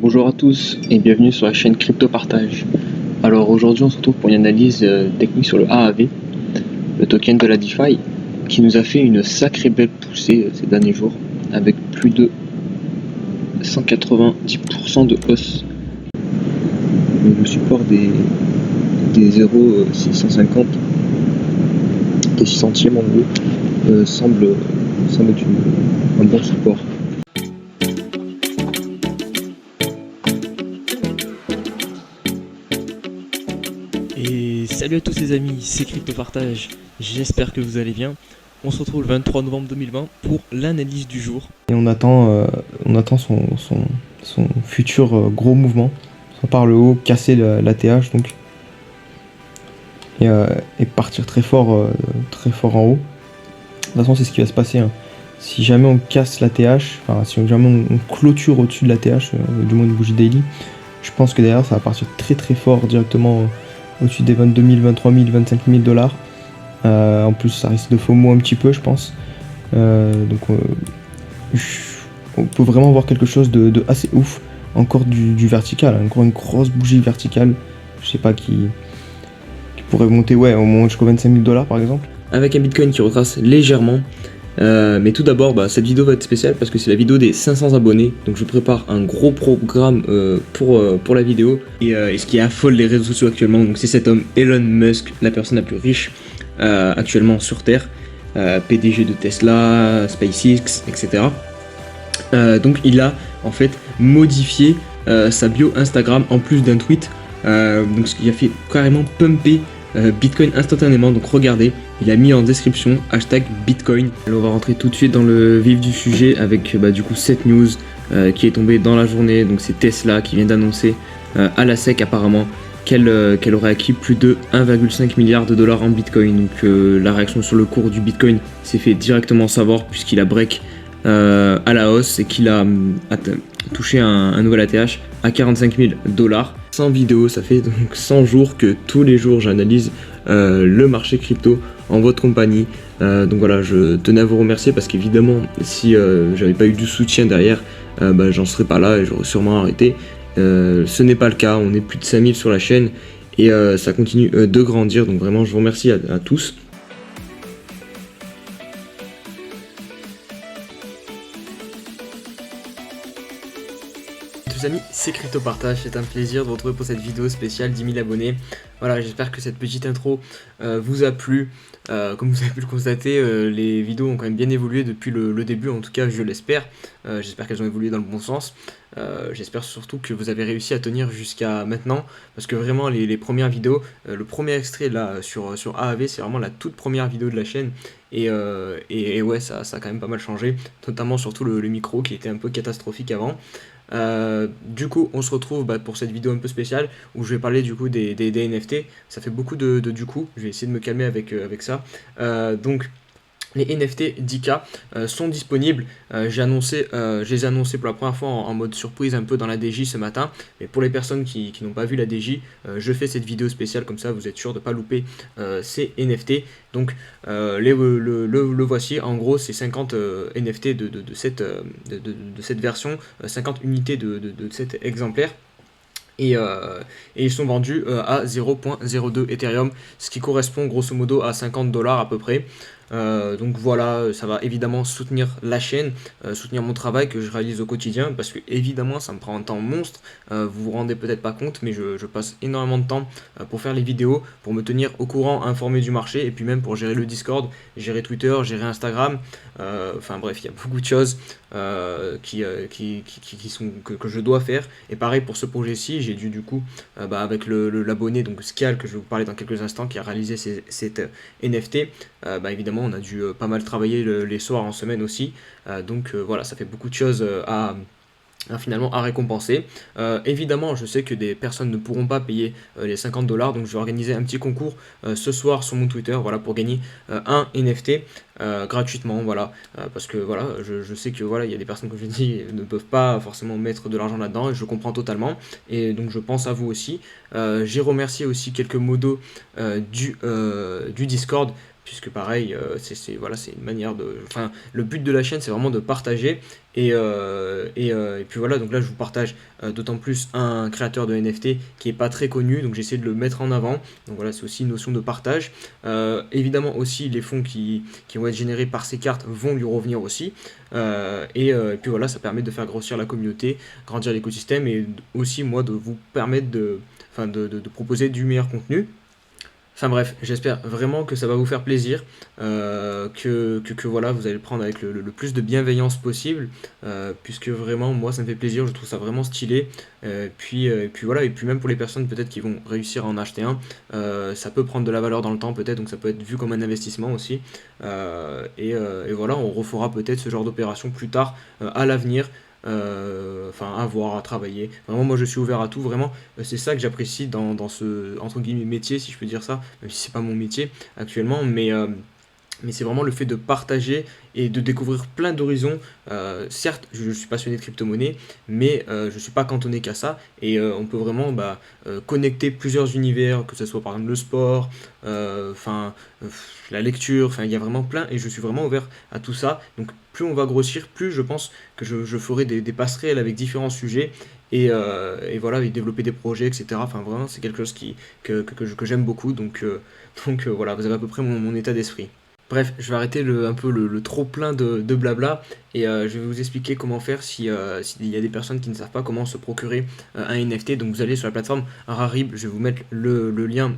Bonjour à tous et bienvenue sur la chaîne Crypto Partage. Alors aujourd'hui on se retrouve pour une analyse technique sur le AAV, le token de la DeFi, qui nous a fait une sacrée belle poussée ces derniers jours, avec plus de 190% de hausse. Le support des 0,650, des 6 centièmes en gros, semble être un bon support. Et salut à tous les amis, c'est Crypto Partage, j'espère que vous allez bien. On se retrouve le 23 novembre 2020 pour l'analyse du jour. Et on attend son futur gros mouvement, soit par le haut, casser l'ATH donc, et partir très fort en haut. De toute façon c'est ce qui va se passer, hein. Si jamais on casse l'ATH, enfin si jamais on clôture au-dessus de l'ATH, du moins une bougie daily, je pense que derrière ça va partir très très fort directement au-dessus des 22 000, 23 000, 25 000 $. En plus ça risque de FOMO un petit peu je pense. Donc on peut vraiment voir quelque chose de assez ouf. Encore du vertical, hein. Encore une grosse bougie verticale, je sais pas, qui pourrait monter au moins jusqu'aux 25 000 $ par exemple. Avec un Bitcoin qui retrace légèrement. Mais tout d'abord, cette vidéo va être spéciale parce que c'est la vidéo des 500 abonnés. Donc je prépare un gros programme pour la vidéo. Et ce qui affole les réseaux sociaux actuellement, donc c'est cet homme Elon Musk, la personne la plus riche actuellement sur Terre. PDG de Tesla, SpaceX, etc. Donc il a en fait modifié sa bio Instagram en plus d'un tweet. Donc ce qui a fait carrément pumper Bitcoin instantanément. Donc regardez, il a mis en description hashtag Bitcoin. Alors on va rentrer tout de suite dans le vif du sujet avec du coup cette news qui est tombée dans la journée. Donc c'est Tesla qui vient d'annoncer à la SEC apparemment qu'elle aurait acquis plus de 1,5 milliard de dollars en Bitcoin. Donc la réaction sur le cours du Bitcoin s'est fait directement savoir puisqu'il a break à la hausse et qu'il a touché un nouvel ATH à 45 000 $. 100 vidéos, ça fait donc 100 jours que tous les jours j'analyse le marché crypto en votre compagnie. Donc voilà, je tenais à vous remercier parce qu'évidemment si j'avais pas eu du soutien derrière, j'en serais pas là et j'aurais sûrement arrêté. Ce n'est pas le cas, on est plus de 5000 sur la chaîne et ça continue de grandir, donc vraiment je vous remercie à tous. Les amis, c'est Crypto Partage, c'est un plaisir de vous retrouver pour cette vidéo spéciale 10 000 abonnés. Voilà, j'espère que cette petite intro vous a plu. Comme vous avez pu le constater, les vidéos ont quand même bien évolué depuis le début, en tout cas je l'espère. J'espère qu'elles ont évolué dans le bon sens. J'espère surtout que vous avez réussi à tenir jusqu'à maintenant, parce que vraiment les premières vidéos, le premier extrait là sur AAV, c'est vraiment la toute première vidéo de la chaîne. Et ouais, ça a quand même pas mal changé, notamment surtout le micro qui était un peu catastrophique avant. Du coup on se retrouve pour cette vidéo un peu spéciale où je vais parler du coup des NFT. Ça fait beaucoup de du coup, je vais essayer de me calmer avec ça. Donc les NFT 10K sont disponibles. Je les ai annoncés pour la première fois en mode surprise un peu dans la DJ ce matin. Mais pour les personnes qui n'ont pas vu la DJ, je fais cette vidéo spéciale comme ça vous êtes sûr de ne pas louper ces NFT. Donc le voici, en gros c'est 50 NFT de cette version, 50 unités de cet exemplaire. Et ils sont vendus à 0.02 Ethereum, ce qui correspond grosso modo à 50 $ à peu près. Donc voilà, ça va évidemment soutenir la chaîne, soutenir mon travail que je réalise au quotidien, parce que évidemment ça me prend un temps monstre. Vous vous rendez peut-être pas compte, mais je passe énormément de temps pour faire les vidéos, pour me tenir au courant, informé du marché, et puis même pour gérer le Discord, gérer Twitter, gérer Instagram. Enfin bref, il y a beaucoup de choses que je dois faire. Et pareil pour ce projet-ci, j'ai dû du coup avec l'abonné donc Scal, que je vais vous parler dans quelques instants, qui a réalisé cette NFT. Évidemment on a dû pas mal travailler les soirs en semaine aussi. Donc voilà, ça fait beaucoup de choses finalement à récompenser. Évidemment je sais que des personnes ne pourront pas payer les 50 $, donc je vais organiser un petit concours ce soir sur mon Twitter, voilà, pour gagner un NFT gratuitement, voilà, parce que voilà, je sais que voilà, il y a des personnes, comme je dis, ne peuvent pas forcément mettre de l'argent là-dedans, et je comprends totalement, et donc je pense à vous aussi. J'ai remercié aussi quelques modos du Discord puisque pareil, voilà, c'est une manière de... Enfin, le but de la chaîne, c'est vraiment de partager, et puis voilà, donc là je vous partage d'autant plus un créateur de NFT qui est pas très connu, donc j'essaie de le mettre en avant, donc voilà, c'est aussi une notion de partage. Évidemment aussi, les fonds qui vont être générés par ces cartes vont lui revenir aussi, et puis voilà, ça permet de faire grossir la communauté, grandir l'écosystème, et aussi moi de vous permettre de proposer du meilleur contenu. Enfin bref, j'espère vraiment que ça va vous faire plaisir, que voilà, vous allez le prendre avec le plus de bienveillance possible, puisque vraiment, moi, ça me fait plaisir, je trouve ça vraiment stylé. Puis voilà, et puis même pour les personnes peut-être qui vont réussir à en acheter un, ça peut prendre de la valeur dans le temps peut-être, donc ça peut être vu comme un investissement aussi. Et voilà, on refera peut-être ce genre d'opération plus tard, à l'avenir. Enfin, à voir, à travailler. Vraiment, moi je suis ouvert à tout. Vraiment, c'est ça que j'apprécie dans ce entre guillemets métier, si je peux dire ça, même si c'est pas mon métier actuellement, mais c'est vraiment le fait de partager et de découvrir plein d'horizons. Certes, je suis passionné de crypto-monnaie, mais je ne suis pas cantonné qu'à ça. Et on peut vraiment connecter plusieurs univers, que ce soit par exemple le sport, la lecture, il y a vraiment plein. Et je suis vraiment ouvert à tout ça. Donc plus on va grossir, plus je pense que je ferai des passerelles avec différents sujets. Et voilà, et développer des projets, etc. Enfin, vraiment, c'est quelque chose que j'aime beaucoup. Donc voilà, vous avez à peu près mon état d'esprit. Bref, je vais arrêter un peu le trop plein de blabla, et je vais vous expliquer comment faire s'il y a des personnes qui ne savent pas comment se procurer un NFT. Donc vous allez sur la plateforme Rarible, je vais vous mettre le lien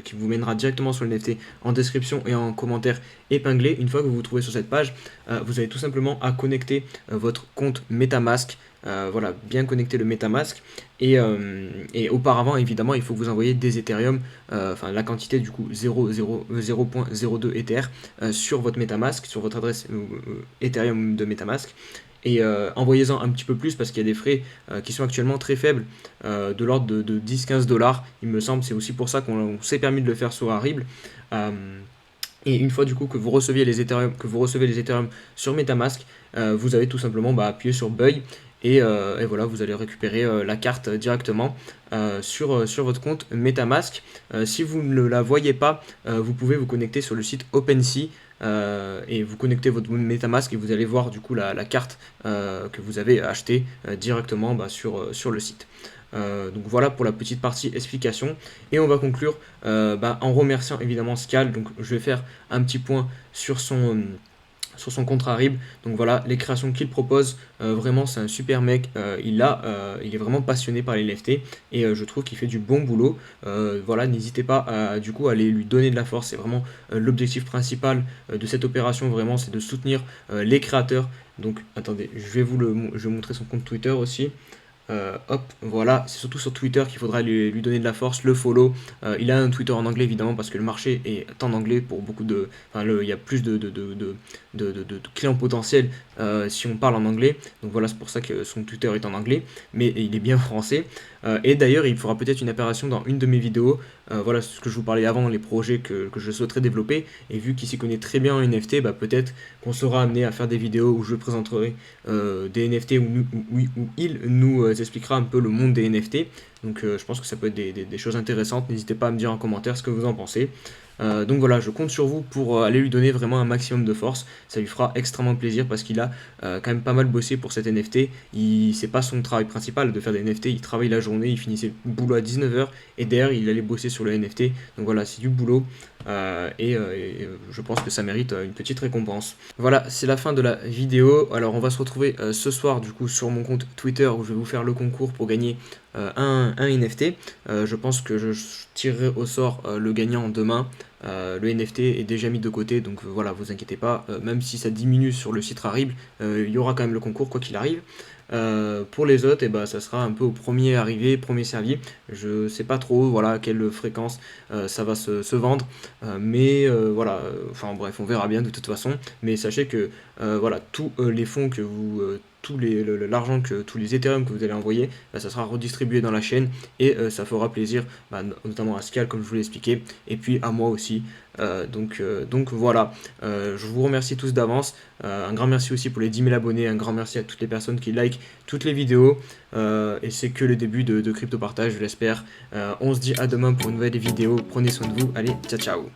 qui vous mènera directement sur le NFT en description et en commentaire épinglé. Une fois que vous vous trouvez sur cette page, vous avez tout simplement à connecter votre compte MetaMask. Voilà, bien connecter le MetaMask, et auparavant évidemment il faut que vous envoyiez des Ethereum, enfin la quantité du coup 0.02 Ether sur votre MetaMask, sur votre adresse Ethereum de MetaMask, et envoyez-en un petit peu plus parce qu'il y a des frais qui sont actuellement très faibles, de l'ordre de 10-15 $ il me semble. C'est aussi pour ça qu'on s'est permis de le faire sur Rarible. Et une fois du coup que vous recevez les Ethereum sur MetaMask, vous avez tout simplement appuyé sur Buy, et voilà, vous allez récupérer la carte directement sur votre compte MetaMask. Si vous ne la voyez pas, vous pouvez vous connecter sur le site OpenSea, et vous connectez votre MetaMask, et vous allez voir du coup la carte que vous avez achetée directement sur le site. Donc voilà pour la petite partie explication, et on va conclure en remerciant évidemment Scal. Donc je vais faire un petit point sur son compte Rarible. Donc voilà, les créations qu'il propose, vraiment c'est un super mec, il est vraiment passionné par les NFT, et je trouve qu'il fait du bon boulot. Voilà, n'hésitez pas à du coup aller lui donner de la force, c'est vraiment l'objectif principal de cette opération, vraiment c'est de soutenir les créateurs. Donc attendez, je vais montrer son compte Twitter aussi. Hop, voilà, c'est surtout sur Twitter qu'il faudra lui donner de la force, le follow. Il a un Twitter en anglais évidemment parce que le marché est en anglais pour beaucoup de... Enfin, il y a plus de clients potentiels si on parle en anglais. Donc voilà, c'est pour ça que son Twitter est en anglais, mais il est bien français. Et d'ailleurs, il fera peut-être une apparition dans une de mes vidéos. Voilà, ce que je vous parlais avant, les projets que je souhaiterais développer. Et vu qu'il s'y connaît très bien en NFT, peut-être qu'on sera amené à faire des vidéos où je présenterai des NFT, où il nous expliquera un peu le monde des NFT. Donc je pense que ça peut être des choses intéressantes. N'hésitez pas à me dire en commentaire ce que vous en pensez. Donc voilà, je compte sur vous pour aller lui donner vraiment un maximum de force. Ça lui fera extrêmement plaisir parce qu'il a quand même pas mal bossé pour cet NFT. C'est pas son travail principal de faire des NFT, il travaille la journée, il finissait le boulot à 19 h et derrière il allait bosser sur le NFT. Donc voilà, c'est du boulot, et je pense que ça mérite une petite récompense. Voilà, c'est la fin de la vidéo. Alors on va se retrouver ce soir du coup sur mon compte Twitter où je vais vous faire le concours pour gagner un NFT. Je pense que je tirerai au sort le gagnant demain. Le NFT est déjà mis de côté, donc voilà, vous inquiétez pas, même si ça diminue sur le site Rarible, il y aura quand même le concours quoi qu'il arrive. Pour les autres, ça sera un peu au premier arrivé, premier servi. Je sais pas trop voilà à quelle fréquence ça va se vendre, mais voilà, enfin bref, on verra bien de toute façon. Mais sachez que voilà, tous les fonds que vous l'argent que tous les Ethereum que vous allez envoyer, ça sera redistribué dans la chaîne, et ça fera plaisir notamment à Scal comme je vous l'ai expliqué, et puis à moi aussi. Donc voilà, je vous remercie tous d'avance. Un grand merci aussi pour les 10 000 abonnés, un grand merci à toutes les personnes qui like toutes les vidéos, et c'est que le début de Crypto Partage, je l'espère. On se dit à demain pour une nouvelle vidéo, prenez soin de vous, allez, ciao ciao.